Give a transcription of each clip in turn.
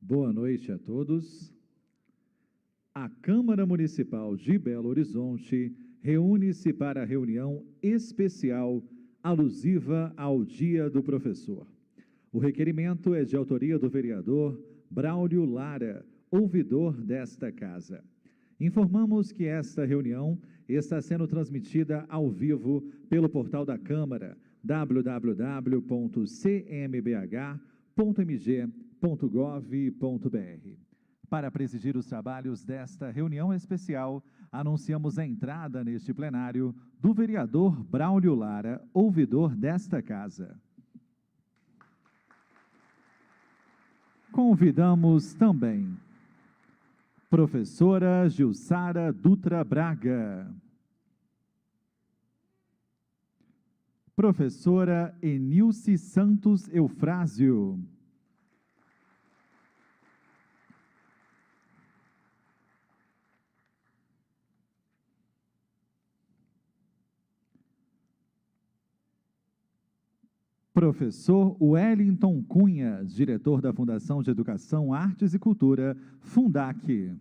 Boa noite a todos. A Câmara Municipal de Belo Horizonte reúne-se para a reunião especial alusiva ao Dia do Professor. O requerimento é de autoria do vereador Braulio Lara, ouvidor desta casa. Informamos que esta reunião está sendo transmitida ao vivo pelo portal da Câmara, www.cmbh.mg.gov.br. Para presidir os trabalhos desta reunião especial, anunciamos a entrada neste plenário do vereador Braulio Lara, ouvidor desta casa. Convidamos também professora Gilsara Dutra Braga, professora Enilce Santos Eufrásio, professor Wellington Cunha, diretor da Fundação de Educação, Artes e Cultura, Fundac.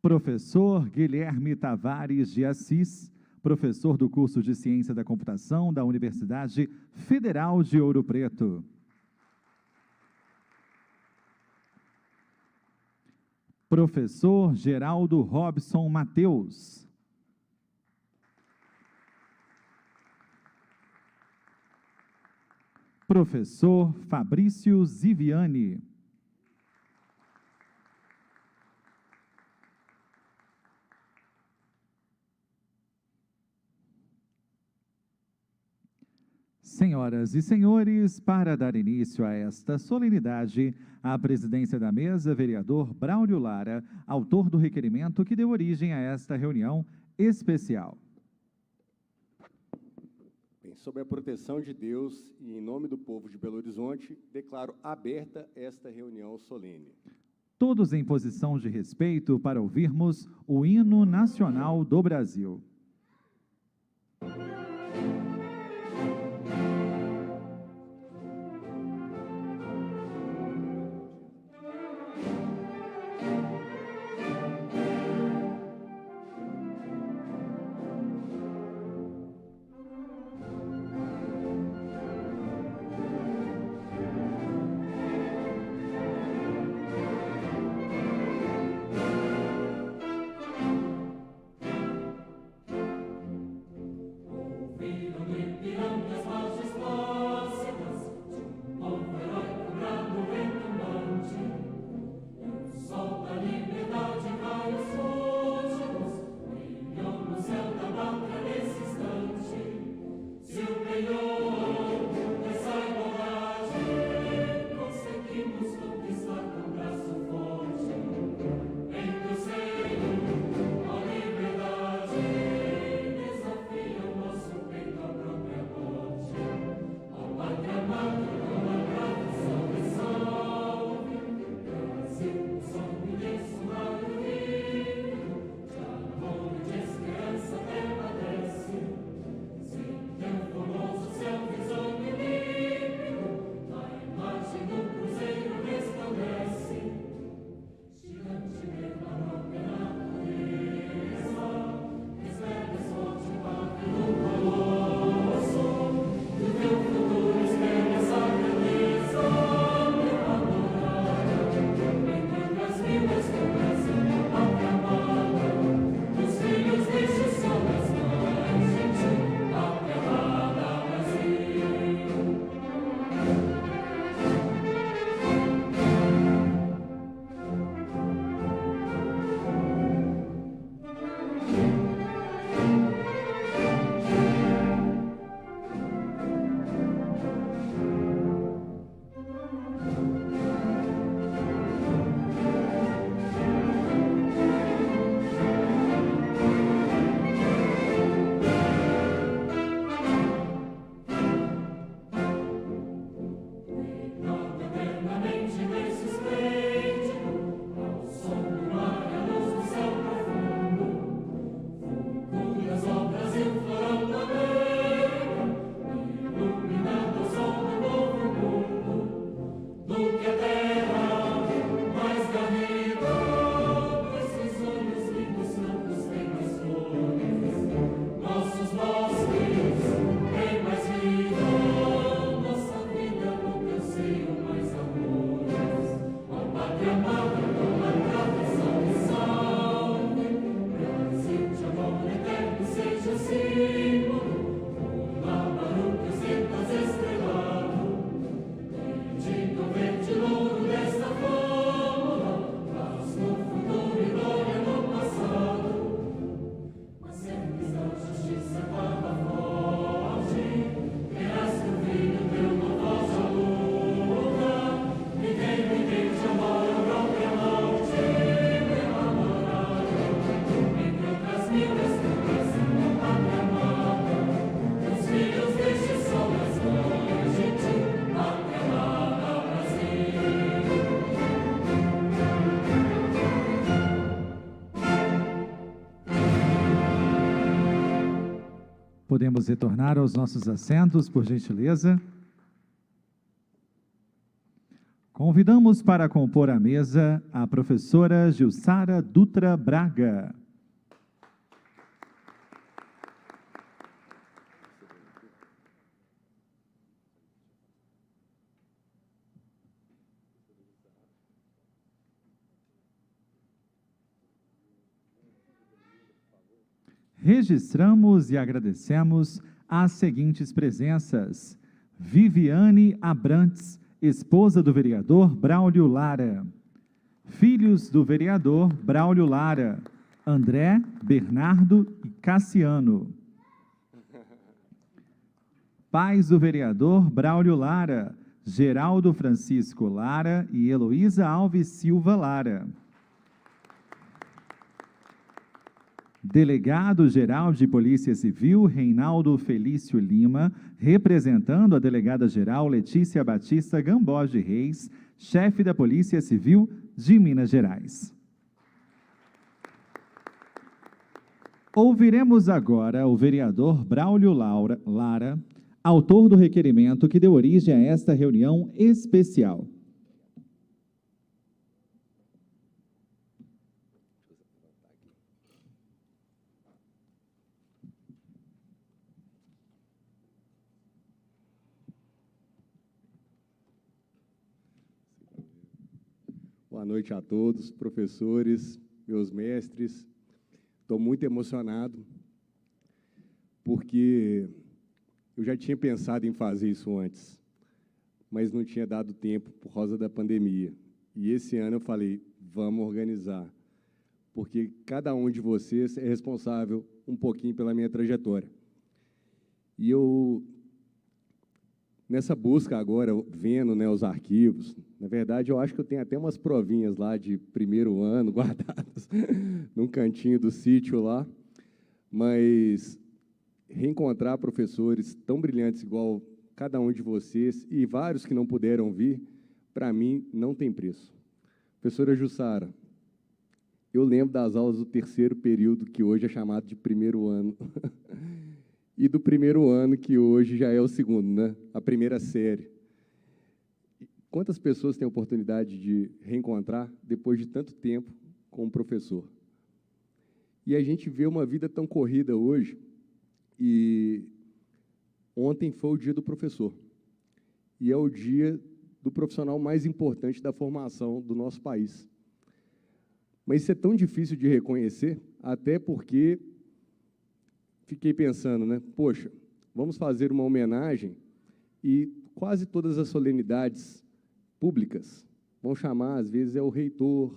Professor Guilherme Tavares de Assis, professor do curso de Ciência da Computação da Universidade Federal de Ouro Preto. Professor Geraldo Robson Mateus. Professor Fabrício Ziviani. Senhoras e senhores, para dar início a esta solenidade, a presidência da mesa, vereador Braulio Lara, autor do requerimento que deu origem a esta reunião especial. Sob a proteção de Deus e em nome do povo de Belo Horizonte, declaro aberta esta reunião solene. Todos em posição de respeito para ouvirmos o hino nacional do Brasil. Podemos retornar aos nossos assentos, por gentileza. Convidamos para compor a mesa a professora Gilsara Dutra Braga. Registramos e agradecemos as seguintes presenças: Viviane Abrantes, esposa do vereador Braulio Lara. Filhos do vereador Braulio Lara, André, Bernardo e Cassiano. Pais do vereador Braulio Lara, Geraldo Francisco Lara e Heloísa Alves Silva Lara. Delegado-Geral de Polícia Civil, Reinaldo Felício Lima, representando a Delegada-Geral Letícia Batista Gamboge Reis, chefe da Polícia Civil de Minas Gerais. Ouviremos agora o vereador Braulio Lara, autor do requerimento que deu origem a esta reunião especial. Boa noite a todos, professores, meus mestres. Estou muito emocionado, porque eu já tinha pensado em fazer isso antes, mas não tinha dado tempo por causa da pandemia. E esse ano eu falei, vamos organizar, porque cada um de vocês é responsável um pouquinho pela minha trajetória. E eu, nessa busca agora, vendo, né, os arquivos, na verdade, eu acho que eu tenho até umas provinhas lá de primeiro ano guardadas num cantinho do sítio lá, mas reencontrar professores tão brilhantes igual cada um de vocês e vários que não puderam vir, para mim, não tem preço. Professora Jussara, eu lembro das aulas do terceiro período, que hoje é chamado de primeiro ano, e do primeiro ano, que hoje já é o segundo, né? A primeira série. Quantas pessoas têm a oportunidade de reencontrar depois de tanto tempo com o professor? E a gente vê uma vida tão corrida hoje, e ontem foi o dia do professor, e é o dia do profissional mais importante da formação do nosso país. Mas isso é tão difícil de reconhecer, até porque fiquei pensando, né? Poxa, vamos fazer uma homenagem e quase todas as solenidades públicas vão chamar, às vezes, é o reitor,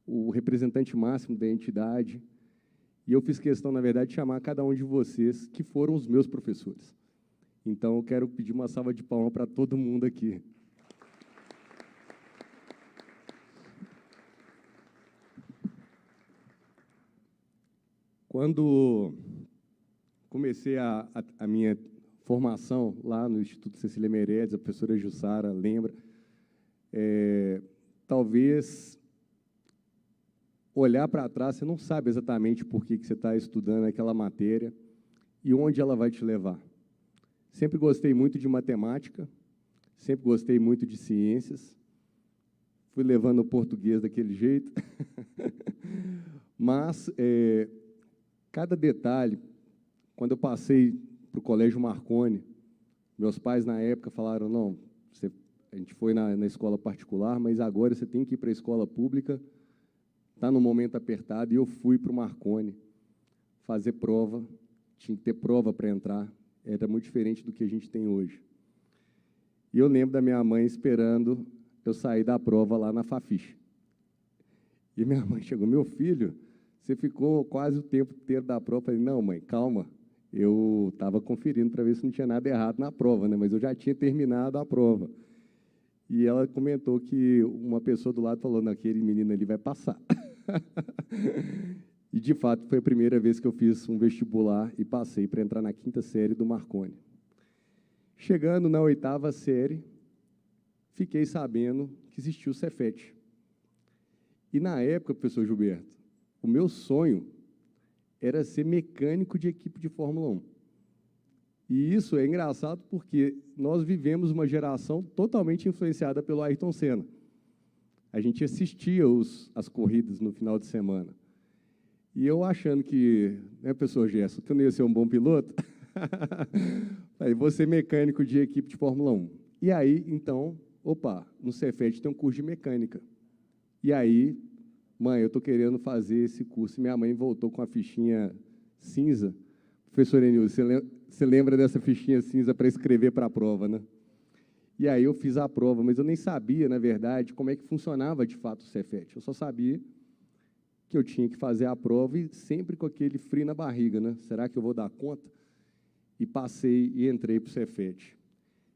o representante máximo da entidade, e eu fiz questão, na verdade, de chamar cada um de vocês que foram os meus professores. Então, eu quero pedir uma salva de palmas para todo mundo aqui. Quando comecei a minha formação lá no Instituto Cecília Meirelles, a professora Jussara lembra, talvez olhar para trás, você não sabe exatamente por que você está estudando aquela matéria e onde ela vai te levar. Sempre gostei muito de matemática, sempre gostei muito de ciências, fui levando o português daquele jeito, mas cada detalhe, quando eu passei para o Colégio Marconi, meus pais, na época, falaram, não, a gente foi na escola particular, mas agora você tem que ir para a escola pública, está no momento apertado, e eu fui para o Marconi fazer prova, tinha que ter prova para entrar, era muito diferente do que a gente tem hoje. E eu lembro da minha mãe esperando eu sair da prova lá na Fafiche. E minha mãe chegou, meu filho, você ficou quase o tempo inteiro da prova. Eu falei, não, mãe, calma, eu estava conferindo para ver se não tinha nada errado na prova, né? Mas eu já tinha terminado a prova. E ela comentou que uma pessoa do lado falou, não, aquele menino ali vai passar. E, de fato, foi a primeira vez que eu fiz um vestibular e passei para entrar na 5ª série do Marconi. Chegando na 8ª série, fiquei sabendo que existia o Cefet. E, na época, professor Gilberto, o meu sonho era ser mecânico de equipe de Fórmula 1. E isso é engraçado porque nós vivemos uma geração totalmente influenciada pelo Ayrton Senna. A gente assistia as corridas no final de semana. E eu achando que, né, professor Gerson, tu não ia ser um bom piloto? Aí, vou ser mecânico de equipe de Fórmula 1. E aí, então, opa, no Cefet tem um curso de mecânica. E aí, mãe, eu estou querendo fazer esse curso. E minha mãe voltou com a fichinha cinza. Professor Enilson, você lembra dessa fichinha cinza para escrever para a prova, né? E aí eu fiz a prova, mas eu nem sabia, na verdade, como é que funcionava de fato o Cefet. Eu só sabia que eu tinha que fazer a prova e sempre com aquele frio na barriga, né? Será que eu vou dar conta? E passei e entrei para o Cefet.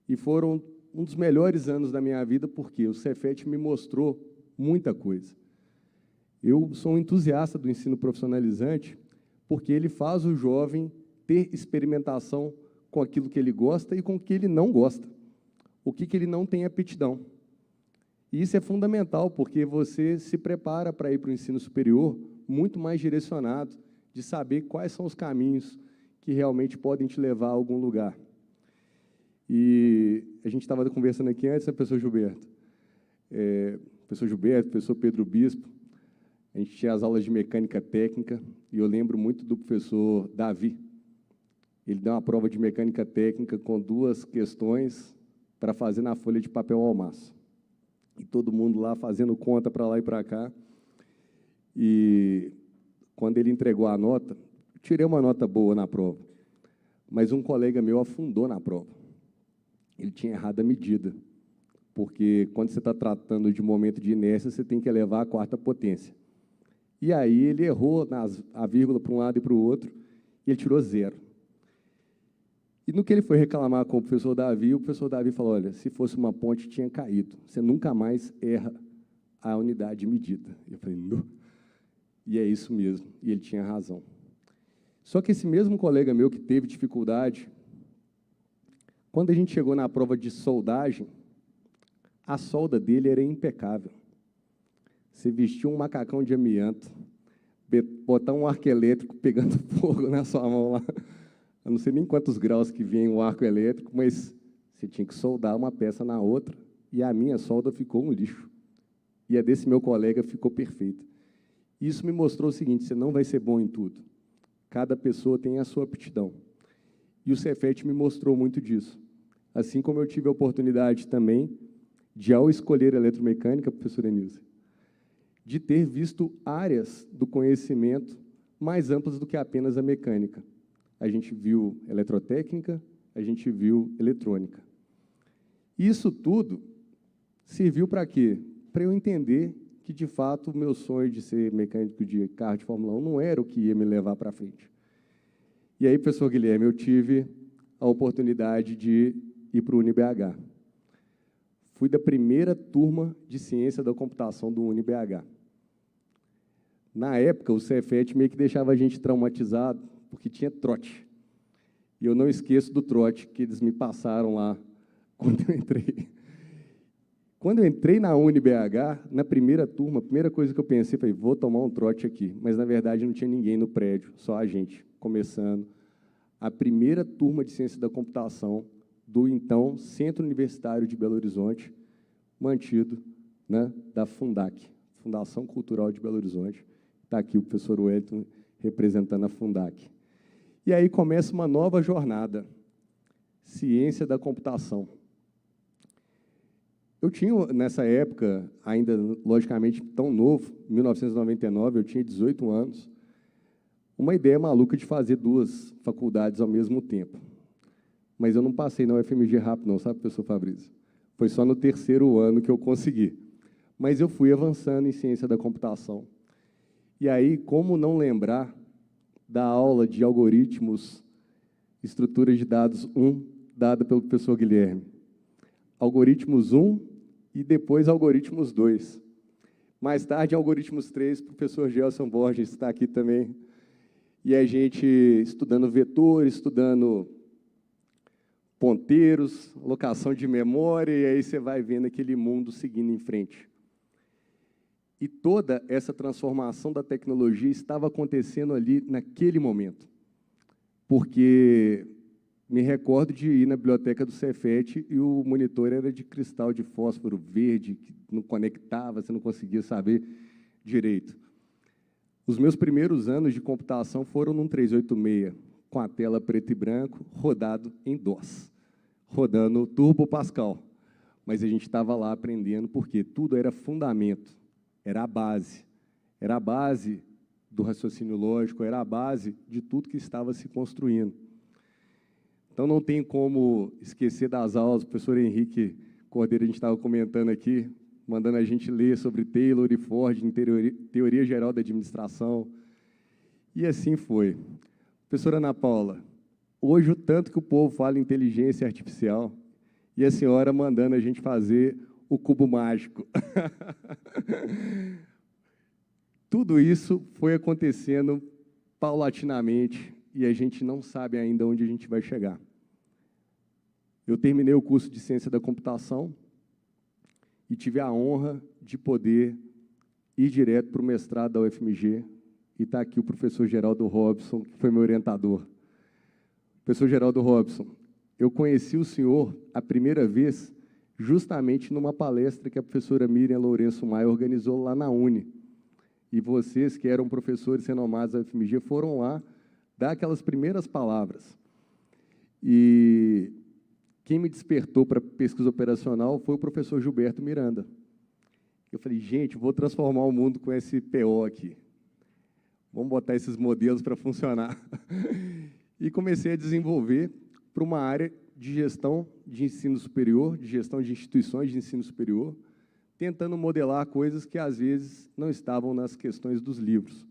E foram um dos melhores anos da minha vida, porque o Cefet me mostrou muita coisa. Eu sou um entusiasta do ensino profissionalizante, porque ele faz o jovem ter experimentação com aquilo que ele gosta e com o que ele não gosta, o que ele não tem aptidão. E isso é fundamental, porque você se prepara para ir para o ensino superior muito mais direcionado, de saber quais são os caminhos que realmente podem te levar a algum lugar. E a gente estava conversando aqui antes, né, professor Gilberto? Professor Gilberto, professor Pedro Bispo, a gente tinha as aulas de mecânica técnica, e eu lembro muito do professor Davi. Ele deu uma prova de mecânica técnica com 2 questões para fazer na folha de papel almaço. E todo mundo lá fazendo conta para lá e para cá. E quando ele entregou a nota, tirei uma nota boa na prova, mas um colega meu afundou na prova. Ele tinha errado a medida, porque quando você está tratando de momento de inércia, você tem que elevar a 4ª potência. E aí ele errou a vírgula para um lado e para o outro, e ele tirou 0. E no que ele foi reclamar com o professor Davi falou, olha, se fosse uma ponte, tinha caído. Você nunca mais erra a unidade de medida. Eu falei, não. E é isso mesmo. E ele tinha razão. Só que esse mesmo colega meu que teve dificuldade, quando a gente chegou na prova de soldagem, a solda dele era impecável. Você vestia um macacão de amianto, botar um arco elétrico pegando fogo na sua mão lá. Eu não sei nem quantos graus que vinha o arco elétrico, mas você tinha que soldar uma peça na outra, e a minha solda ficou um lixo. E a desse meu colega ficou perfeita. Isso me mostrou o seguinte, você não vai ser bom em tudo. Cada pessoa tem a sua aptidão. E o Cefet me mostrou muito disso. Assim como eu tive a oportunidade também de, ao escolher eletromecânica, professor Enilson, de ter visto áreas do conhecimento mais amplas do que apenas a mecânica. A gente viu eletrotécnica, a gente viu eletrônica. Isso tudo serviu para quê? Para eu entender que, de fato, o meu sonho de ser mecânico de carro de Fórmula 1 não era o que ia me levar para frente. E aí, professor Guilherme, eu tive a oportunidade de ir para o UniBH. Fui da primeira turma de ciência da computação do UniBH. Na época, o Cefet meio que deixava a gente traumatizado, porque tinha trote. E eu não esqueço do trote que eles me passaram lá quando eu entrei. Quando eu entrei na UniBH, na primeira turma, a primeira coisa que eu pensei foi, vou tomar um trote aqui. Mas, na verdade, não tinha ninguém no prédio, só a gente, começando a primeira turma de ciência da computação do, então, Centro Universitário de Belo Horizonte, mantido, né, da Fundac, Fundação Cultural de Belo Horizonte. Está aqui o professor Wellington representando a Fundac. E aí começa uma nova jornada, ciência da computação. Eu tinha, nessa época, ainda, logicamente, tão novo, em 1999, eu tinha 18 anos, uma ideia maluca de fazer 2 faculdades ao mesmo tempo. Mas eu não passei na UFMG rápido, não, sabe, professor Fabrício? Foi só no 3º ano que eu consegui. Mas eu fui avançando em ciência da computação. E aí, como não lembrar da aula de algoritmos, estruturas de dados 1, dada pelo professor Guilherme? Algoritmos 1 e depois algoritmos 2. Mais tarde, algoritmos 3, o professor Gelson Borges está aqui também. E a gente estudando vetores, estudando ponteiros, locação de memória, e aí você vai vendo aquele mundo seguindo em frente. E toda essa transformação da tecnologia estava acontecendo ali naquele momento. Porque me recordo de ir na biblioteca do Cefet e o monitor era de cristal de fósforo verde, que não conectava, você não conseguia saber direito. Os meus primeiros anos de computação foram num 386, com a tela preto e branco, rodado em DOS, rodando Turbo Pascal. Mas a gente estava lá aprendendo, porque tudo era fundamento, era a base do raciocínio lógico, era a base de tudo que estava se construindo. Então, não tem como esquecer das aulas. O professor Henrique Cordeiro, a gente estava comentando aqui, mandando a gente ler sobre Taylor e Ford, em Teoria Geral da Administração. E assim foi. Professora Ana Paula, hoje o tanto que o povo fala em inteligência artificial, e a senhora mandando a gente fazer o cubo mágico. Tudo isso foi acontecendo paulatinamente, e a gente não sabe ainda onde a gente vai chegar. Eu terminei o curso de Ciência da Computação e tive a honra de poder ir direto para o mestrado da UFMG, e está aqui o professor Geraldo Robson, que foi meu orientador. Professor Geraldo Robson, eu conheci o senhor a primeira vez justamente numa palestra que a professora Miriam Lourenço Maia organizou lá na Uni. E vocês, que eram professores renomados da UFMG, foram lá dar aquelas primeiras palavras. E quem me despertou para pesquisa operacional foi o professor Gilberto Miranda. Eu falei, gente, vou transformar o mundo com esse PO aqui. Vamos botar esses modelos para funcionar. E comecei a desenvolver para uma área de gestão de ensino superior, de gestão de instituições de ensino superior, tentando modelar coisas que, às vezes, não estavam nas questões dos livros.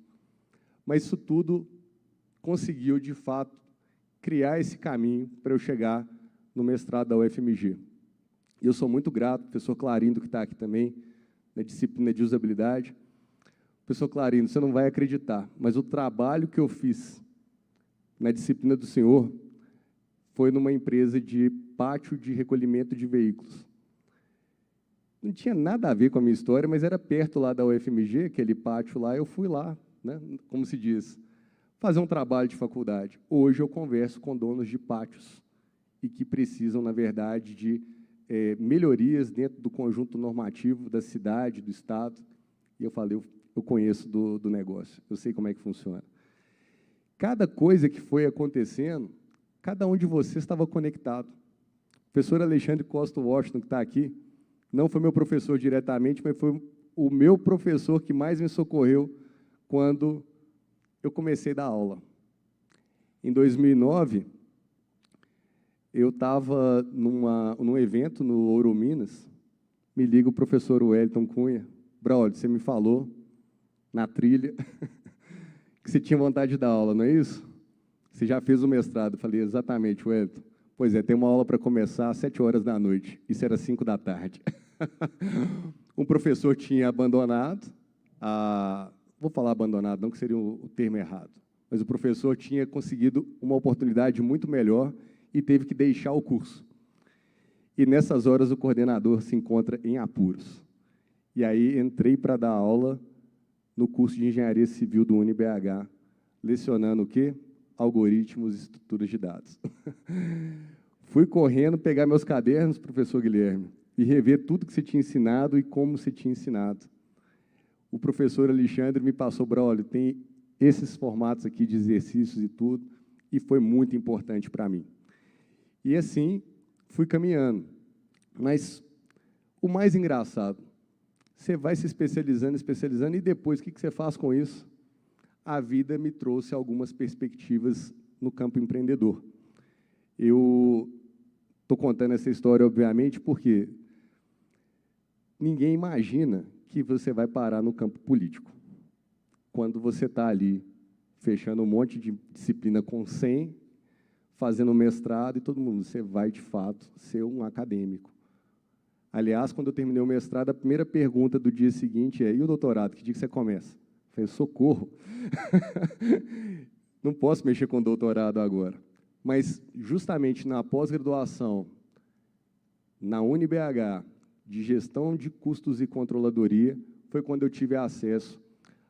Mas isso tudo conseguiu, de fato, criar esse caminho para eu chegar no mestrado da UFMG. E eu sou muito grato ao professor Clarindo, que está aqui também, na disciplina de usabilidade. Professor Clarindo, você não vai acreditar, mas o trabalho que eu fiz na disciplina do senhor foi numa empresa de pátio de recolhimento de veículos. Não tinha nada a ver com a minha história, mas era perto lá da UFMG, aquele pátio lá, eu fui lá, né, como se diz, fazer um trabalho de faculdade. Hoje eu converso com donos de pátios e que precisam, na verdade, de melhorias dentro do conjunto normativo da cidade, do Estado. E eu falei, eu conheço do negócio, eu sei como é que funciona. Cada coisa que foi acontecendo, cada um de vocês estava conectado. O professor Alexandre Costa Washington, que está aqui, não foi meu professor diretamente, mas foi o meu professor que mais me socorreu quando eu comecei a dar aula. Em 2009, eu estava num evento no Ouro Minas, me liga o professor Wellington Cunha, Braulio, você me falou na trilha que você tinha vontade de dar aula, não é isso? Você já fez o mestrado. Eu falei, exatamente, Wellington. Pois é, tem uma aula para começar às 7 horas da noite. Isso era 5 da tarde. Um professor tinha abandonado, vou falar abandonado, não que seria o termo errado, mas o professor tinha conseguido uma oportunidade muito melhor e teve que deixar o curso. E nessas horas o coordenador se encontra em apuros. E aí entrei para dar aula no curso de Engenharia Civil do UniBH, lecionando o quê? Algoritmos e estruturas de dados. Fui correndo pegar meus cadernos, professor Guilherme, e rever tudo que você tinha ensinado e como você tinha ensinado. O professor Alexandre me passou, Braulio, tem esses formatos aqui de exercícios e tudo, e foi muito importante para mim. E assim, fui caminhando. Mas o mais engraçado, você vai se especializando, e depois, o que você faz com isso? A vida me trouxe algumas perspectivas no campo empreendedor. Eu estou contando essa história, obviamente, porque ninguém imagina que você vai parar no campo político. Quando você está ali, fechando um monte de disciplina com 100, fazendo mestrado, e todo mundo, você vai, de fato, ser um acadêmico. Aliás, quando eu terminei o mestrado, a primeira pergunta do dia seguinte é, e o doutorado, que dia que você começa? Eu falei, socorro, não posso mexer com doutorado agora. Mas, justamente na pós-graduação, na UniBH, de gestão de custos e controladoria, foi quando eu tive acesso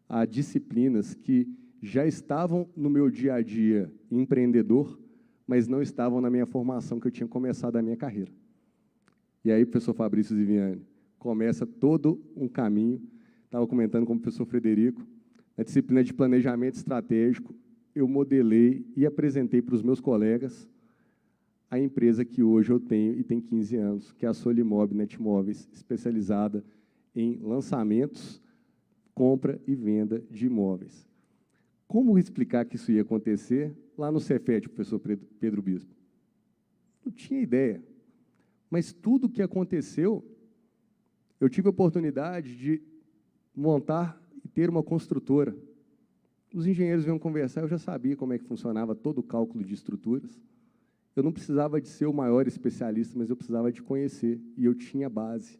a disciplinas que já estavam no meu dia a dia empreendedor, mas não estavam na minha formação que eu tinha começado a minha carreira. E aí, professor Fabrício Ziviani, começa todo um caminho. Estava comentando com o professor Frederico, na disciplina de planejamento estratégico, eu modelei e apresentei para os meus colegas a empresa que hoje eu tenho e tem 15 anos, que é a Solimob Netmóveis, especializada em lançamentos, compra e venda de imóveis. Como explicar que isso ia acontecer lá no Cefet, professor Pedro Bispo? Não tinha ideia. Mas tudo o que aconteceu, eu tive a oportunidade de montar e ter uma construtora. Os engenheiros vinham conversar, eu já sabia como é que funcionava todo o cálculo de estruturas. Eu não precisava de ser o maior especialista, mas eu precisava de conhecer, e eu tinha base.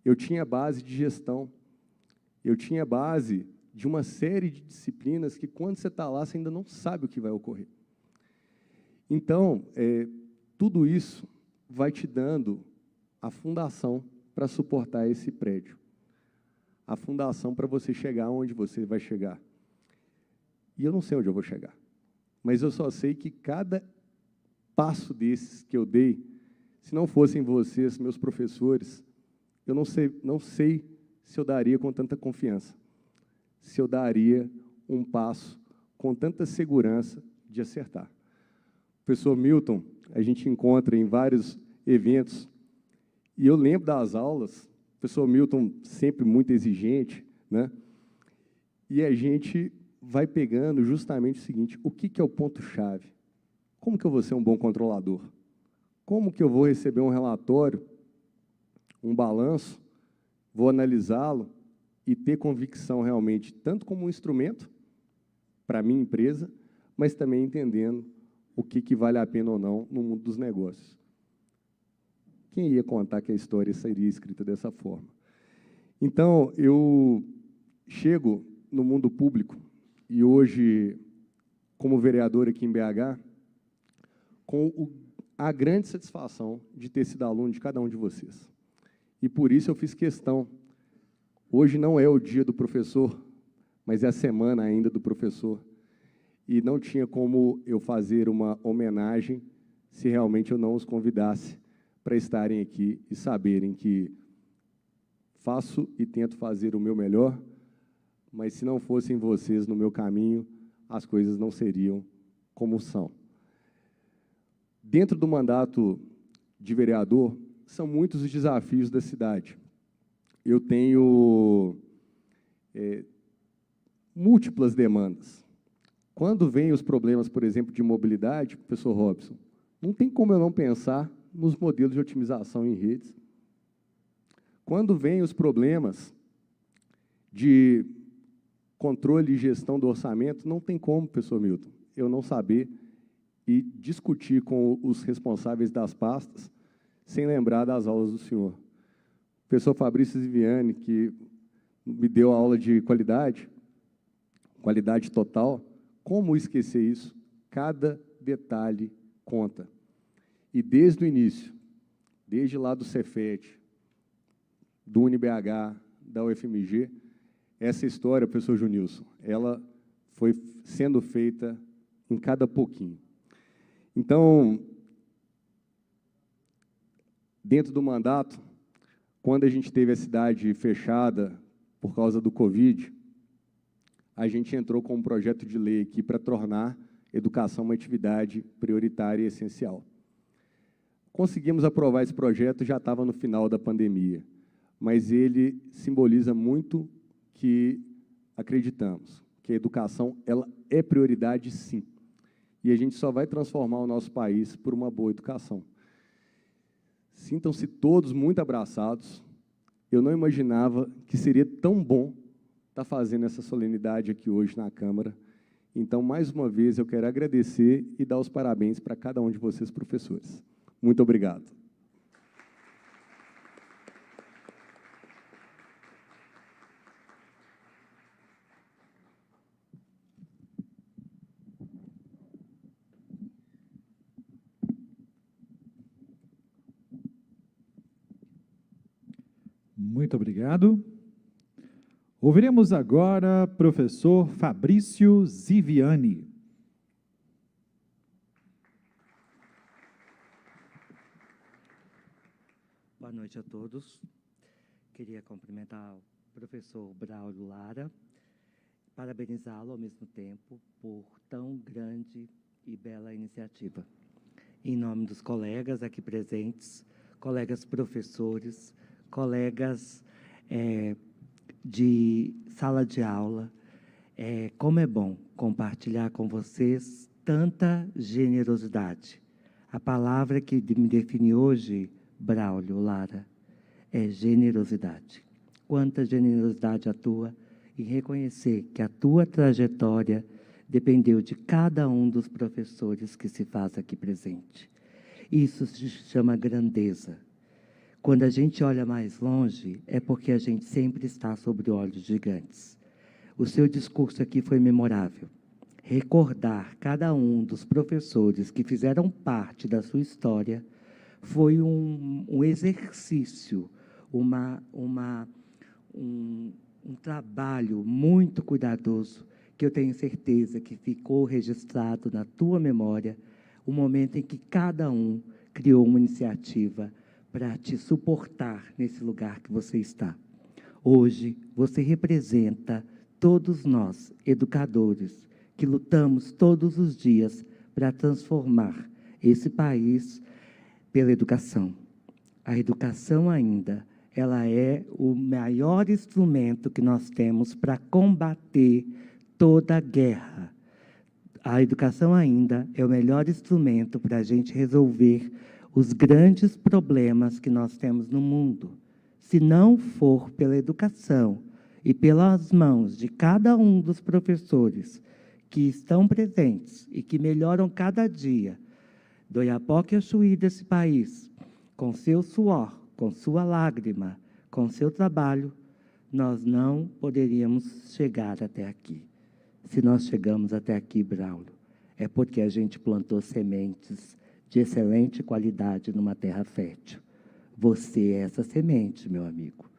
Eu tinha base de gestão, eu tinha base de uma série de disciplinas que, quando você está lá, você ainda não sabe o que vai ocorrer. Então, tudo isso vai te dando a fundação para suportar esse prédio. A fundação para você chegar onde você vai chegar. E eu não sei onde eu vou chegar, mas eu só sei que cada passo desses que eu dei, se não fossem vocês, meus professores, eu não sei se eu daria com tanta confiança, se eu daria um passo com tanta segurança de acertar. O professor Milton, a gente encontra em vários eventos, e eu lembro das aulas, o professor Milton sempre muito exigente, né? E a gente vai pegando justamente o seguinte: o que é o ponto-chave? Como que eu vou ser um bom controlador? Como que eu vou receber um relatório, um balanço, vou analisá-lo e ter convicção realmente, tanto como um instrumento para a minha empresa, mas também entendendo o que vale a pena ou não no mundo dos negócios. Quem ia contar que a história seria escrita dessa forma? Então, eu chego no mundo público, e hoje, como vereador aqui em BH, com a grande satisfação de ter sido aluno de cada um de vocês. E por isso eu fiz questão. Hoje não é o dia do professor, mas é a semana ainda do professor. E não tinha como eu fazer uma homenagem se realmente eu não os convidasse para estarem aqui e saberem que faço e tento fazer o meu melhor, mas se não fossem vocês no meu caminho, as coisas não seriam como são. Dentro do mandato de vereador, são muitos os desafios da cidade. Eu tenho múltiplas demandas. Quando vêm os problemas, por exemplo, de mobilidade, professor Robson, não tem como eu não pensar nos modelos de otimização em redes. Quando vêm os problemas de controle e gestão do orçamento, não tem como, professor Milton, eu não saber e discutir com os responsáveis das pastas sem lembrar das aulas do senhor. O professor Fabrício Ziviani, que me deu a aula de qualidade total, como esquecer isso? Cada detalhe conta. E desde o início, desde lá do Cefet, do UniBH, da UFMG, essa história, professor Junilson, ela foi sendo feita em cada pouquinho. Então, dentro do mandato, quando a gente teve a cidade fechada por causa do Covid, a gente entrou com um projeto de lei aqui para tornar educação uma atividade prioritária e essencial. Conseguimos aprovar esse projeto, já estava no final da pandemia, mas ele simboliza muito que acreditamos que a educação ela é prioridade, sim. E a gente só vai transformar o nosso país por uma boa educação. Sintam-se todos muito abraçados. Eu não imaginava que seria tão bom estar fazendo essa solenidade aqui hoje na Câmara. Então, mais uma vez, eu quero agradecer e dar os parabéns para cada um de vocês, professores. Muito obrigado. Muito obrigado. Ouviremos agora professor Fabrício Ziviani. Boa noite a todos. Queria cumprimentar o professor Braulio Lara, parabenizá-lo ao mesmo tempo por tão grande e bela iniciativa. Em nome dos colegas aqui presentes, colegas professores, colegas de sala de aula, como é bom compartilhar com vocês tanta generosidade. A palavra que me define hoje, Braulio Lara, é generosidade. Quanta generosidade atua em reconhecer que a tua trajetória dependeu de cada um dos professores que se faz aqui presente. Isso se chama grandeza. Quando a gente olha mais longe, é porque a gente sempre está sobre olhos gigantes. O seu discurso aqui foi memorável. Recordar cada um dos professores que fizeram parte da sua história foi um exercício, um trabalho muito cuidadoso, que eu tenho certeza que ficou registrado na tua memória, o momento em que cada um criou uma iniciativa para te suportar nesse lugar que você está. Hoje, você representa todos nós, educadores, que lutamos todos os dias para transformar esse país pela educação. A educação ainda, ela é o maior instrumento que nós temos para combater toda a guerra. A educação ainda é o melhor instrumento para a gente resolver os grandes problemas que nós temos no mundo. Se não for pela educação e pelas mãos de cada um dos professores que estão presentes e que melhoram cada dia, do Oiapoque ao Chuí desse país, com seu suor, com sua lágrima, com seu trabalho, nós não poderíamos chegar até aqui. Se nós chegamos até aqui, Braulio, é porque a gente plantou sementes de excelente qualidade numa terra fértil. Você é essa semente, meu amigo.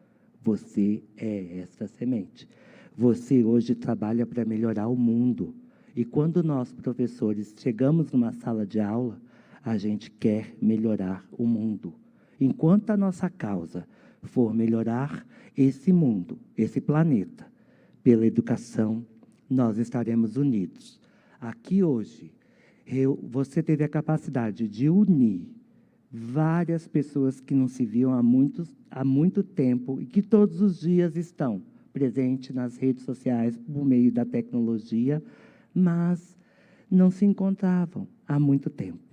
Você é essa semente. Você hoje trabalha para melhorar o mundo. E quando nós, professores, chegamos numa sala de aula, a gente quer melhorar o mundo. Enquanto a nossa causa for melhorar esse mundo, esse planeta, pela educação, nós estaremos unidos. Aqui hoje, você teve a capacidade de unir várias pessoas que não se viam há muito tempo e que todos os dias estão presentes nas redes sociais por meio da tecnologia, mas não se encontravam há muito tempo.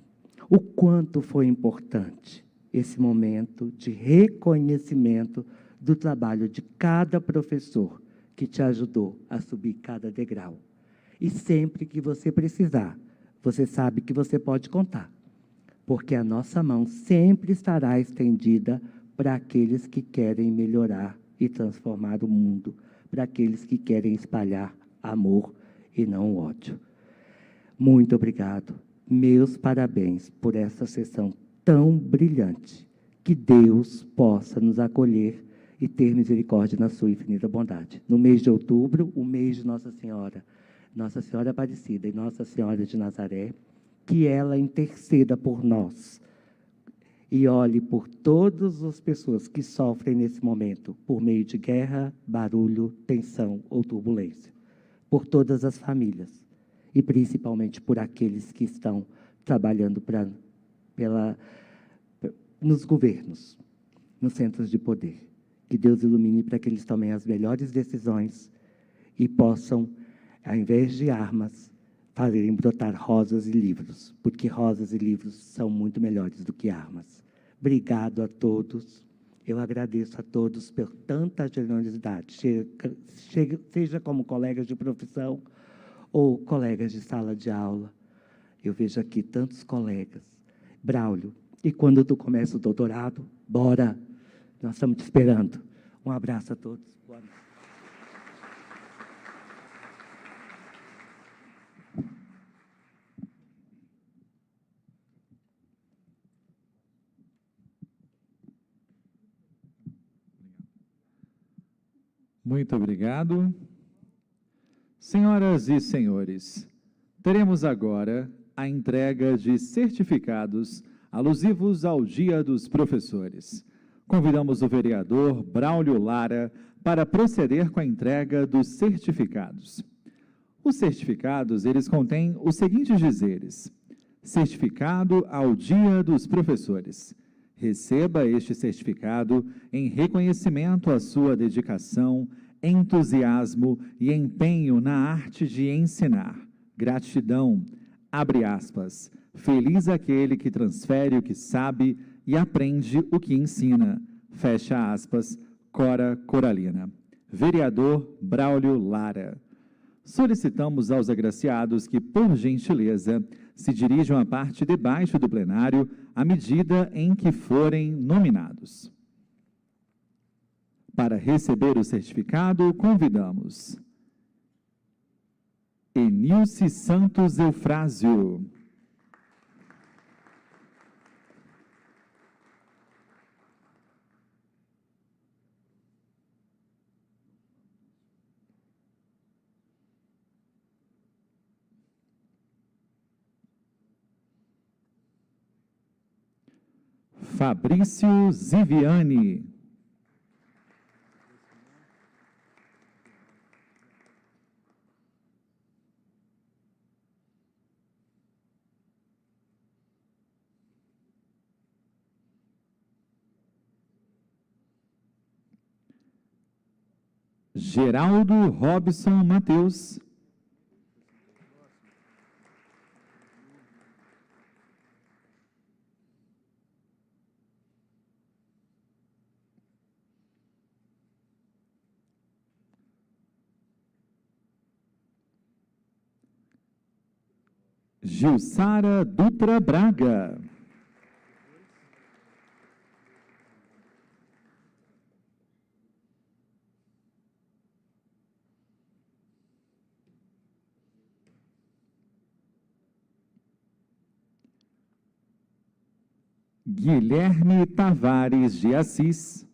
O quanto foi importante esse momento de reconhecimento do trabalho de cada professor que te ajudou a subir cada degrau. E sempre que você precisar, você sabe que você pode contar, porque a nossa mão sempre estará estendida para aqueles que querem melhorar e transformar o mundo, para aqueles que querem espalhar amor e não ódio. Muito obrigado. Meus parabéns por essa sessão tão brilhante. Que Deus possa nos acolher e ter misericórdia na sua infinita bondade. No mês de outubro, o mês de Nossa Senhora Aparecida e Nossa Senhora de Nazaré, que ela interceda por nós e olhe por todas as pessoas que sofrem nesse momento, por meio de guerra, barulho, tensão ou turbulência, por todas as famílias e principalmente por aqueles que estão trabalhando nos governos, nos centros de poder. Que Deus ilumine para que eles tomem as melhores decisões e possam, ao invés de armas, fazerem brotar rosas e livros, porque rosas e livros são muito melhores do que armas. Obrigado a todos. Eu agradeço a todos por tanta generosidade, seja como colegas de profissão ou colegas de sala de aula. Eu vejo aqui tantos colegas. Braulio, e quando tu começa o doutorado, bora, nós estamos te esperando. Um abraço a todos. Boa noite. Muito obrigado. Senhoras e senhores, teremos agora a entrega de certificados alusivos ao Dia dos Professores. Convidamos o vereador Braulio Lara para proceder com a entrega dos certificados. Os certificados, eles contêm os seguintes dizeres: certificado ao Dia dos Professores. Receba este certificado em reconhecimento à sua dedicação, entusiasmo e empenho na arte de ensinar. Gratidão, abre aspas, feliz aquele que transfere o que sabe e aprende o que ensina, fecha aspas, Cora Coralina. Vereador Braulio Lara. Solicitamos aos agraciados que, por gentileza, se dirijam à parte de baixo do plenário à medida em que forem nominados. Para receber o certificado, convidamos Enilce Santos Eufrásio. Fabrício Ziviani. Geraldo Robson Mateus. Gilsara Dutra Braga. Guilherme Tavares de Assis.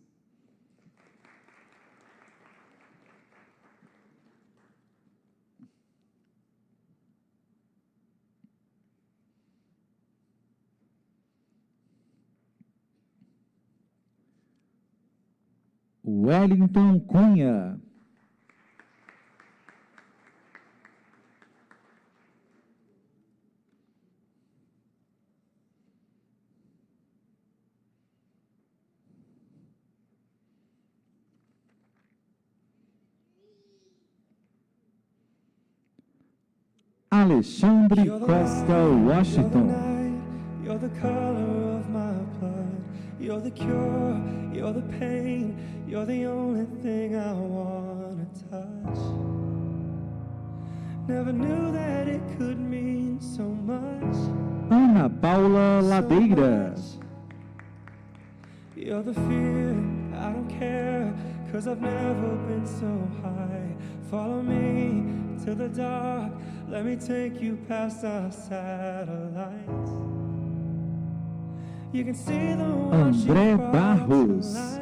Wellington Cunha. Alexandre Costa Washington. You're the color of my blood. You're the cure, you're the pain. You're the only thing I wanna touch. Never knew that it could mean so much. Ana Paula Ladeira. You're the fear, I don't care, 'cause I've never been so high. Follow me to the dark, let me take you past our satellites. You can see the ones you André brought Barros.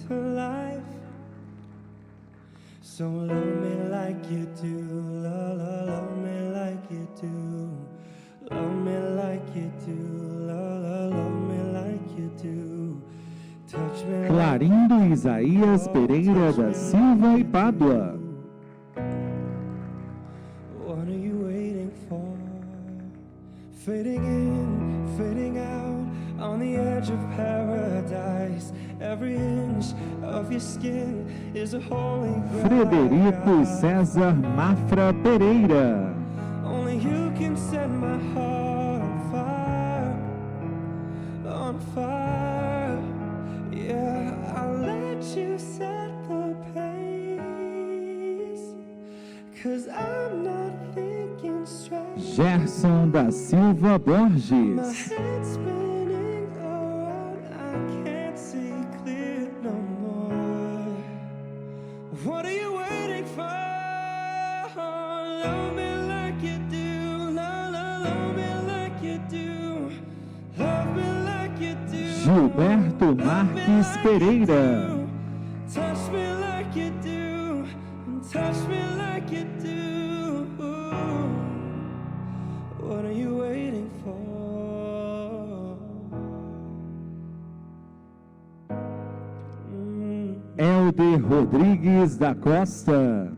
to life. So love me like you do, love me like you do. Love me like you do, love me like you do. Touch me like Clarindo Isaías Pereira da Silva e Pádua. What are you waiting for? Fading in, fading out, on the edge of paradise. Every inch of your skin is a holy grail. Frederico César Mafra Pereira. Only you can set my heart on fire, on fire. Yeah, I'll let you set the pace, 'cause I'm not thinking straight. Gerson da Silva My Borges. head's spinning around, I can't see clear no more. What are you waiting for? Love me like you do, love me like you do. Love me like you do. Gilberto Marques Pereira. Touch me like you do, touch me like you do. What are you waiting for? Helder Rodrigues da Costa.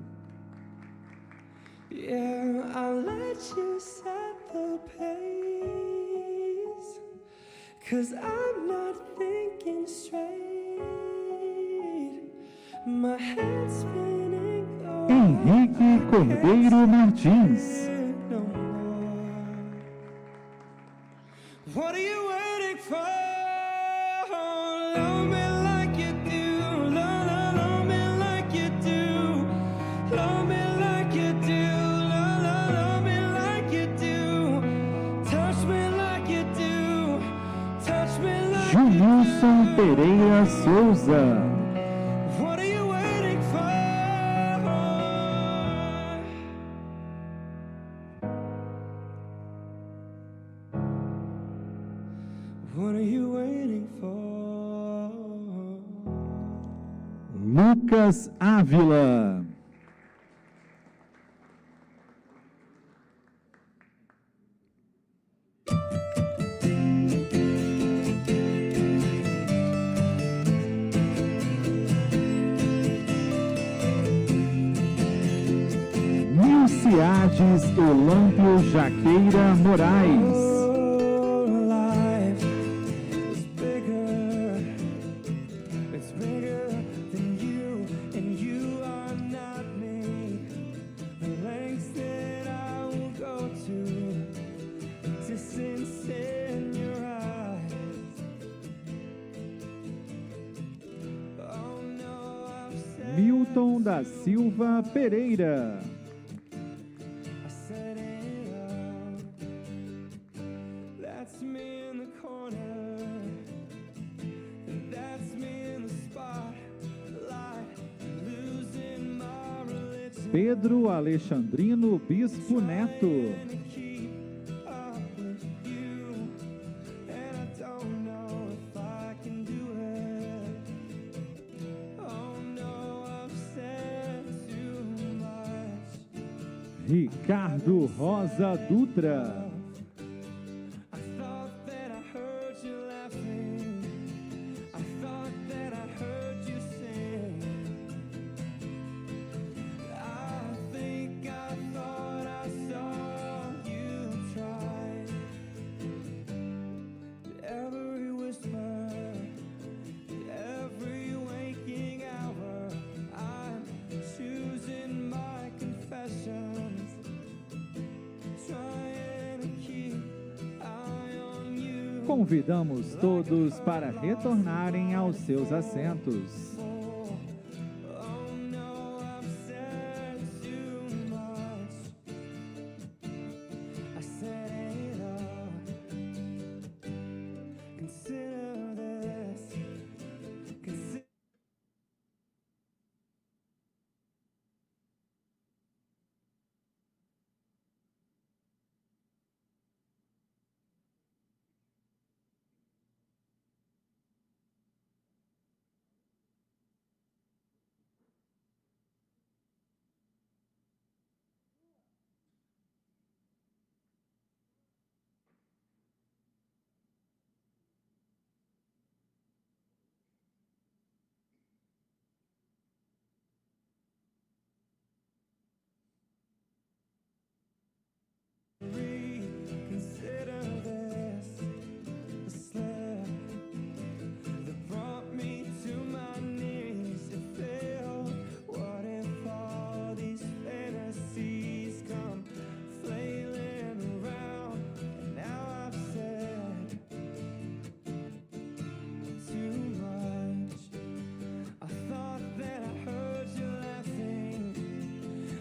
Yeah, I'll let you set the pace, 'cause I'm not thinking straight. My head's spinning. Henrique Cordeiro Martins. No more. What are you waiting for? Love me like you do. Love me like you do. Love me like you do. Love me like you do. Touch me like you do. Touch me like you do. Junilson Pereira Souza. What are you waiting for? What are you waiting for? Lucas Ávila. Nilciades Olâmpio Jaqueira Moraes. Oh, life is bigger. It's bigger than you, and you are not me. The lengths that I will go to, distance in your eyes. Oh no, I've said Milton da Silva Pereira. I said it all. That's me in the corner. That's me in the spotlight. Losing my religion. Pedro Alexandrino Bispo Neto. Trying to keep up with you. And I don't know if I can do it. Oh no, I've said too much. Ricardo Rosa Dutra. I thought that I heard you laughing. I thought that I heard you sing. I think I thought I saw you try. Every whisper, every waking hour, I'm choosing my confessions. Trying to keep eye on you. Convidamos todos para retornarem aos seus assentos. Oh no, I've said too much. I said it all. Consider this. Consider. Reconsider this, a slip that brought me to my knees. It failed. What if all these fantasies come flailing around? And now I've said too much. I thought that I heard you laughing.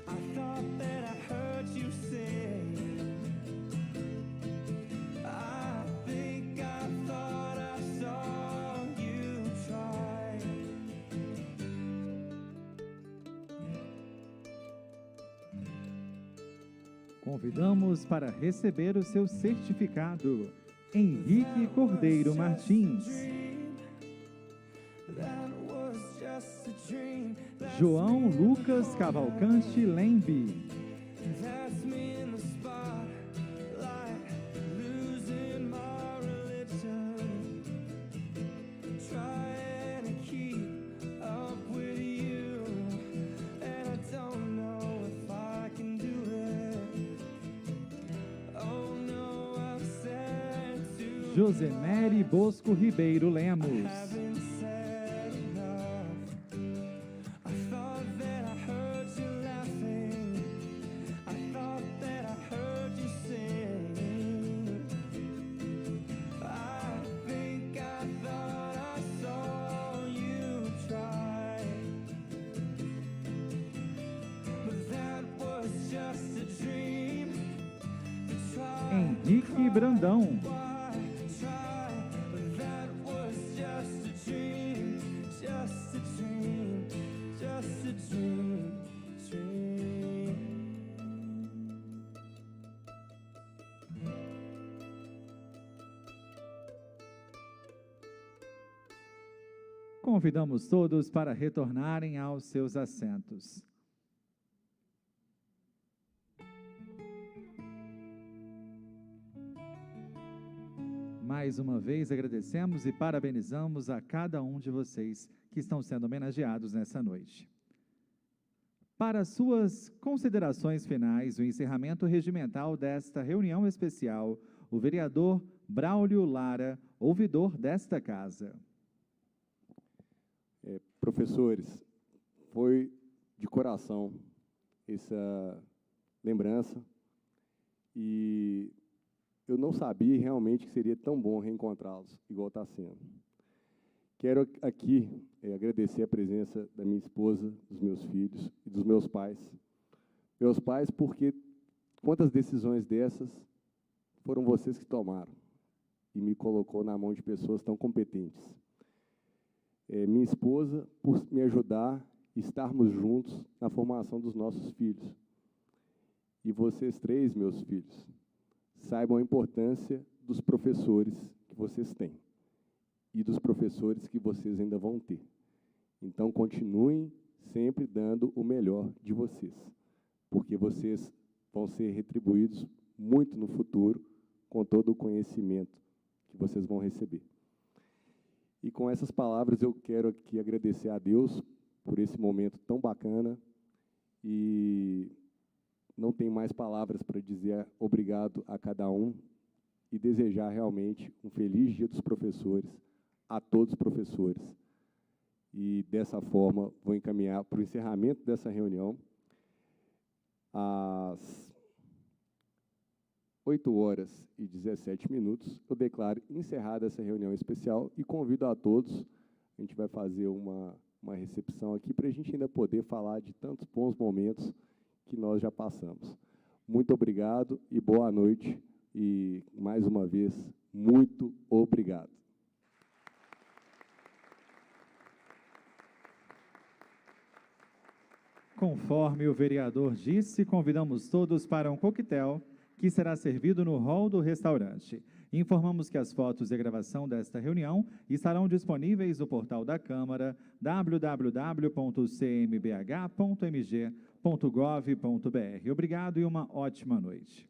I thought that I heard you sing. I think I thought I saw you try. Convidamos para receber o seu certificado Henrique Cordeiro Martins, That was just a dream. João Lucas Cavalcante Lembe, That's me in the spotlight, losing my religion, trying to keep up Josemere Bosco Ribeiro Lemos. Haven't said enough. I thought that I heard you laughing. I thought that I heard you sing. I think I thought I saw you try, but that was just a dream. Henrique Brandão. Convidamos todos para retornarem aos seus assentos. Mais uma vez agradecemos e parabenizamos a cada um de vocês que estão sendo homenageados nessa noite. Para suas considerações finais, o encerramento regimental desta reunião especial, o vereador Braulio Lara, ouvidor desta casa. Professores, foi de coração essa lembrança e eu não sabia realmente que seria tão bom reencontrá-los, igual está sendo. Quero aqui agradecer a presença da minha esposa, dos meus filhos e dos meus pais. Meus pais, porque quantas decisões dessas foram vocês que tomaram e me colocou na mão de pessoas tão competentes. Minha esposa, por me ajudar, estarmos juntos na formação dos nossos filhos. E vocês três, meus filhos, saibam a importância dos professores que vocês têm e dos professores que vocês ainda vão ter. Então, continuem sempre dando o melhor de vocês, porque vocês vão ser retribuídos muito no futuro com todo o conhecimento que vocês vão receber. E com essas palavras eu quero aqui agradecer a Deus por esse momento tão bacana e não tenho mais palavras para dizer obrigado a cada um e desejar realmente um feliz Dia dos Professores a todos os professores. E dessa forma vou encaminhar para o encerramento dessa reunião às 8h17, eu declaro encerrada essa reunião especial e convido a todos, a gente vai fazer uma recepção aqui para a gente ainda poder falar de tantos bons momentos que nós já passamos. Muito obrigado e boa noite e, mais uma vez, muito obrigado. Conforme o vereador disse, convidamos todos para um coquetel que será servido no hall do restaurante. Informamos que as fotos e a gravação desta reunião estarão disponíveis no portal da Câmara, www.cmbh.mg.gov.br. Obrigado e uma ótima noite.